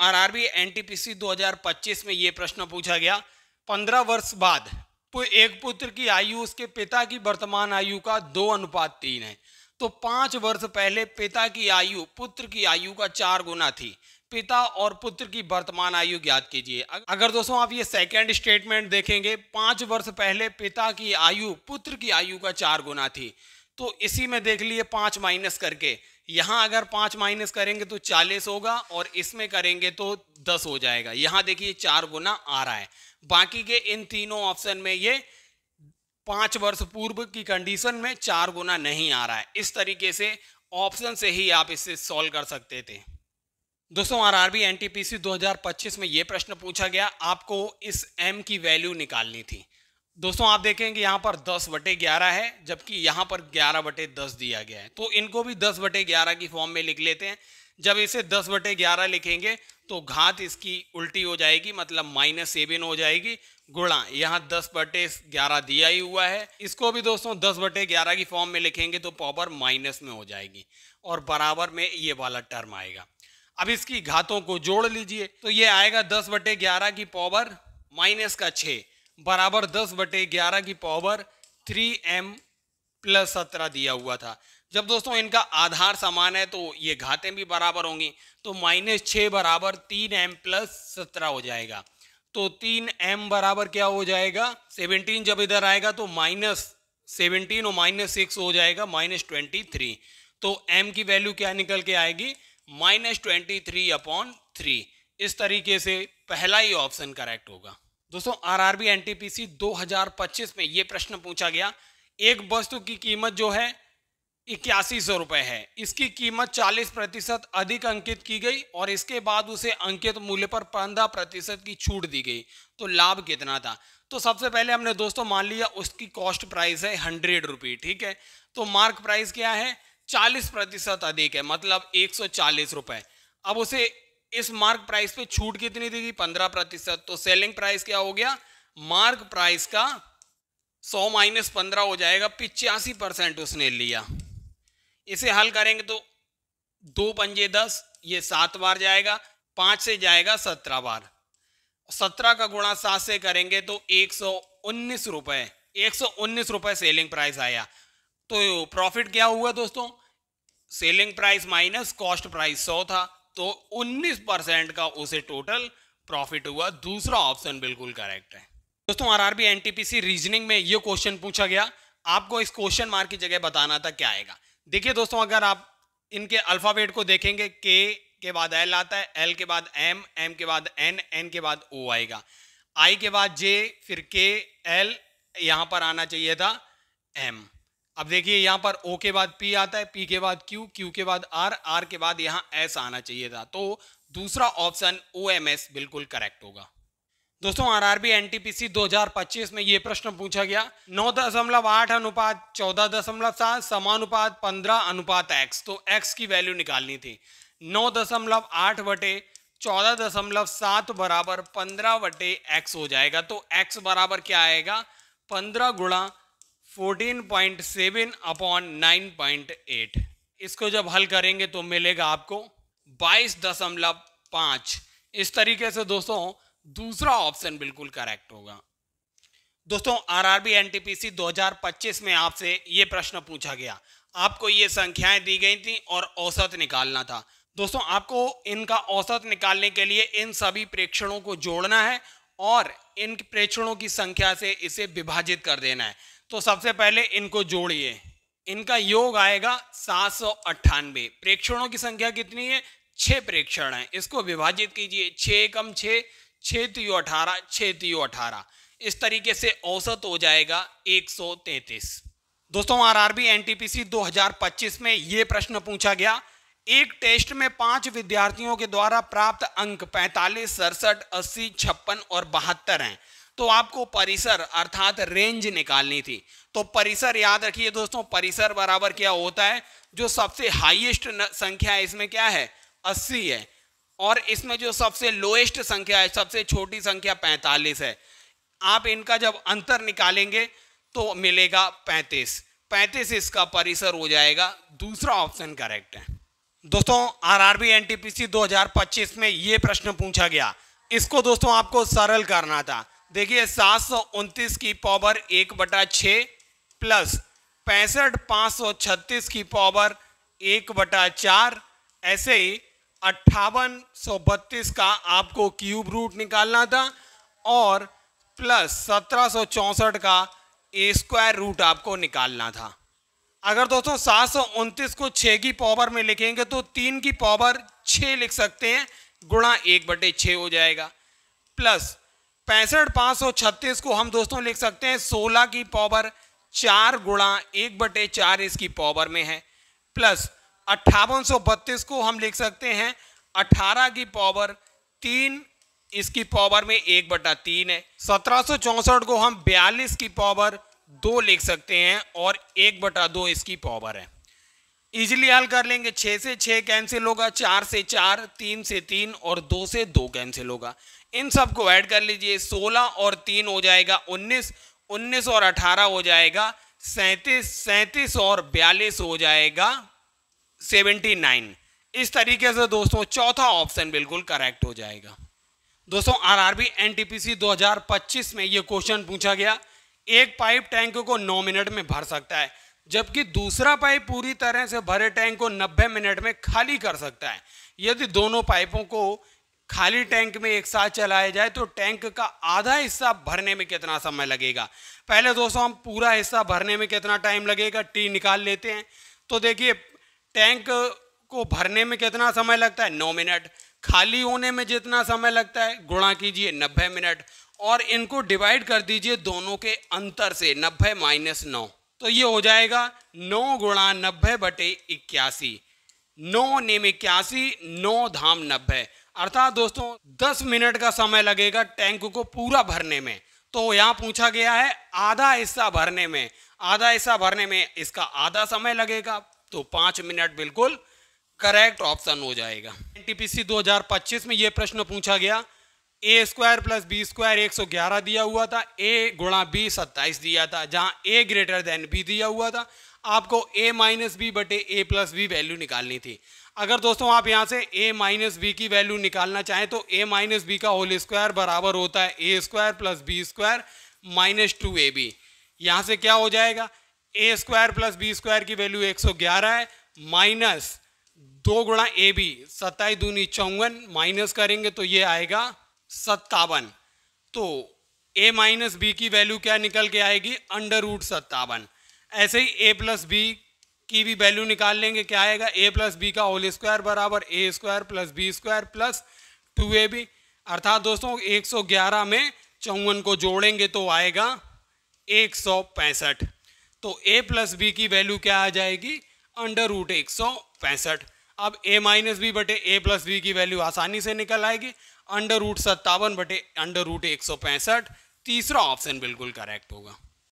RRB NTPC 2025 में ये प्रश्न पूछा गया, 15 वर्ष बाद एक पुत्र की आयु उसके पिता की वर्तमान आयु का 2:3 है। तो 5 वर्ष पहले पिता की आयु पुत्र की आयु का 4 गुना थी। पिता और पुत्र की वर्तमान आयु ज्ञात कीजिए। अगर दोस्तों आप ये सेकंड स्टेटमेंट देखेंगे, 5 वर्ष पहले पिता की आयु पुत्र की आयु का 4 गुना थी, तो इसी में देख लिए 5 माइनस करके, यहाँ अगर 5 माइनस करेंगे तो 40 होगा और इसमें करेंगे तो 10 हो जाएगा। यहाँ देखिए 4 गुना आ रहा है। बाकी के इन तीनों ऑप्शन में ये 5 वर्ष पूर्व की कंडीशन में 4 गुना नहीं आ रहा है। इस तरीके से ऑप्शन से ही आप इसे सॉल्व कर सकते थे। दोस्तों आरआरबी एनटीपीसी 2025 में ये प्रश्न पूछा गया, आपको इस m की वैल्यू निकालनी थी। दोस्तों आप देखेंगे यहाँ पर 10/11 है, जबकि यहाँ पर 11/10 दिया गया है। तो इनको भी 10/11 की फॉर्म में लिख लेते हैं। जब इसे 10/11 लिखेंगे तो घात इसकी उल्टी हो जाएगी, मतलब -7 हो जाएगी, गुणा यहाँ 10/11 दिया ही हुआ है। इसको भी दोस्तों 10/11 की फॉर्म में लिखेंगे तो पावर माइनस में हो जाएगी और बराबर में ये वाला टर्म आएगा। अब इसकी घातों को जोड़ लीजिए तो ये आएगा 10/11 की पावर -6 बराबर 10/11 की पावर 3m + 17 दिया हुआ था। जब दोस्तों इनका आधार समान है तो ये घातें भी बराबर होंगी, तो -6 बराबर 3m + 17 हो जाएगा। तो 3m बराबर क्या हो जाएगा, 17 जब इधर आएगा तो -17 और -6 हो जाएगा -23। तो m की वैल्यू क्या निकल के आएगी, -23/3। इस तरीके से पहला ही ऑप्शन करेक्ट होगा। दोस्तों आरआरबी एनटीपीसी 2025 में ये प्रश्न पूछा गया, एक वस्तु की कीमत जो है 8100 रुपये है, इसकी कीमत 40% अधिक अंकित की गई और इसके बाद उसे अंकित मूल्य पर 15% की छूट दी गई, तो लाभ कितना था। तो सबसे पहले हमने दोस्तों मान लिया उसकी कॉस्ट प्राइस है 100 रुपये, ठीक है। तो मार्क प्राइस क्या है, 40% अधिक है, मतलब 140 रुपये। अब उसे इस मार्क प्राइस पे छूट कितनी देगी, 15%। तो सेलिंग प्राइस क्या हो गया, मार्क प्राइस का 100 - 15 हो जाएगा, 85% उसने लिया। इसे हल करेंगे तो 2 पंजे 10, ये 7 बार जाएगा, 5 से जाएगा 17 बार, 17 का गुणा 7 से करेंगे तो 119 रुपये, 119 रुपये सेलिंग प्राइस आया। तो प्रॉफिट क्या हुआ दोस्तों, selling price minus cost price 100 था, तो 19% का उसे टोटल प्रॉफिट हुआ। दूसरा ऑप्शन बिल्कुल करेक्ट है। दोस्तों आरआरबी एनटीपीसी रीजनिंग में ये क्वेश्चन पूछा गया, आपको इस क्वेश्चन मार्क की जगह बताना था क्या आएगा। देखिए दोस्तों, अगर आप इनके अल्फाबेट को देखेंगे, के बाद एल आता है, एल के बाद एम, एम के बाद एन, एन के बाद ओ आएगा, आई के बाद जे, फिर के, एल, यहां पर आना चाहिए था एम। अब देखिए यहाँ पर O के बाद P आता है, P के बाद Q, Q के बाद R, R के बाद यहाँ S आना चाहिए था। तो दूसरा ऑप्शन OMS बिल्कुल करेक्ट होगा। दोस्तों आरआरबी एनटीपीसी 2025 में ये प्रश्न पूछा गया, 9.8 अनुपात 14.7 समानुपात 15:x। तो x की वैल्यू निकालनी थी। 9.8 बटे 14.7 बराबर 15/x हो जाएगा। तो x बराबर क्या आएगा, 15 गुणा 14.7/9.8। इसको जब हल करेंगे तो मिलेगा आपको 22.5। इस तरीके से दोस्तों दूसरा ऑप्शन बिल्कुल करेक्ट होगा। दोस्तों आरआरबी एनटीपीसी 2025 में आपसे ये प्रश्न पूछा गया, आपको ये संख्याएं दी गई थी और औसत निकालना था। दोस्तों आपको इनका औसत निकालने के लिए इन सभी प्रेक्षणों को जोड़ना है और इन प्रेक्षणों की संख्या से इसे विभाजित कर देना है। तो सबसे पहले इनको जोड़िए, इनका योग आएगा 798। प्रेक्षणों की संख्या कितनी है, 6 प्रेक्षण है, इसको विभाजित कीजिए, 6 × 6, 6 × 3 = 18, 6 × 3 = 18। इस तरीके से औसत हो जाएगा 133। दोस्तों आरआरबी एनटीपीसी 2025 में यह प्रश्न पूछा गया, एक टेस्ट में 5 विद्यार्थियों के द्वारा प्राप्त अंक 45, 67, 80, 56 और 72 हैं। तो आपको परिसर अर्थात रेंज निकालनी थी। तो परिसर याद रखिए दोस्तों, परिसर बराबर क्या होता है, जो सबसे हाईएस्ट संख्या है इसमें क्या है, 80 है, और इसमें जो सबसे लोएस्ट संख्या है, सबसे छोटी संख्या 45 है। आप इनका जब अंतर निकालेंगे तो मिलेगा 35। 35 इसका परिसर हो जाएगा। दूसरा ऑप्शन करेक्ट है। दोस्तों आरआरबी एनटीपीसी 2025 में ये प्रश्न पूछा गया। इसको दोस्तों आपको सरल करना था। देखिए 729 की पावर 1/6 प्लस 65,536 की पावर 1/4, ऐसे ही 5832 का आपको क्यूब रूट निकालना था और प्लस 1764 का ए स्क्वायर रूट आपको निकालना था। अगर दोस्तों 729 को 6 की पावर में लिखेंगे तो 3 की पावर 6 लिख सकते हैं, गुणा 1/6 हो जाएगा। प्लस 65,536 को हम दोस्तों लिख सकते हैं 16 की पावर 4 गुणा 1/4 इसकी पावर में है। प्लस 5832 को हम लिख सकते हैं 18 की पावर 3 इसकी पावर में 1/3 है। 1764 को हम 42 की पावर 2 लिख सकते हैं और 1/2 इसकी पावर है। इजीली हल कर लेंगे। 6 से 6 कैंसिल होगा, 4 से 4, 3 से 3 और 2 से 2 कैंसिल होगा। इन सब को ऐड कर लीजिए। 16 और 3 हो जाएगा 19, 19 और 18 हो जाएगा 37, 37 और 42 हो जाएगा 79। इस तरीके से दोस्तों चौथा ऑप्शन बिल्कुल करेक्ट हो जाएगा। दोस्तों आरआरबी एनटीपीसी 2025 में यह क्वेश्चन पूछा गया। एक पाइप टैंक को 9 मिनट में भर सकता है, जबकि दूसरा पाइप पूरी तरह से भरे टैंक को 90 मिनट में खाली कर सकता है। यदि दोनों पाइपों को खाली टैंक में एक साथ चलाया जाए तो टैंक का आधा हिस्सा भरने में कितना समय लगेगा। पहले दोस्तों हम पूरा हिस्सा भरने में कितना टाइम लगेगा टी निकाल लेते हैं। तो देखिए टैंक को भरने में कितना समय लगता है 9 मिनट, खाली होने में जितना समय लगता है गुणा कीजिए 90 मिनट और इनको डिवाइड कर दीजिए दोनों के अंतर से 90 - 9, तो ये हो जाएगा 9 गुणा 90/81। 9 नेम 81, 9 धाम 90, अर्थात दोस्तों 10 मिनट का समय लगेगा टैंक को पूरा भरने में। तो यहाँ पूछा गया है आधा हिस्सा भरने में, आधा हिस्सा भरने में इसका आधा समय लगेगा, तो 5 मिनट बिल्कुल करेक्ट ऑप्शन हो जाएगा। एनटीपीसी 2025 में यह प्रश्न पूछा गया। ए स्क्वायर प्लस बी स्क्वायर 111 दिया हुआ था, ए गुणा बी 27 दिया था, जहां ए ग्रेटर देन बी दिया हुआ था। आपको a - b/a + b वैल्यू निकालनी थी। अगर दोस्तों आप यहां से a - b की वैल्यू निकालना चाहें तो a - b का होल स्क्वायर बराबर होता है a square plus b square -2ab। यहां से क्या हो जाएगा, a square plus b square की वैल्यू 111 है, माइनस 2 गुणा ए बी 27 दूनी 54, माइनस करेंगे तो ये आएगा 57। तो a - b की वैल्यू क्या निकल के आएगी, √57। ऐसे ही a + b की भी वैल्यू निकाल लेंगे, क्या आएगा, a + b का होल स्क्वायर बराबर a square plus b square plus 2ab। अर्थात दोस्तों 111 में 54 को जोड़ेंगे तो आएगा 165। तो a + b की वैल्यू क्या आ जाएगी, √165। अब a - b/a + b की वैल्यू आसानी से निकल आएगी, √57/√165। तीसरा ऑप्शन बिल्कुल करेक्ट होगा।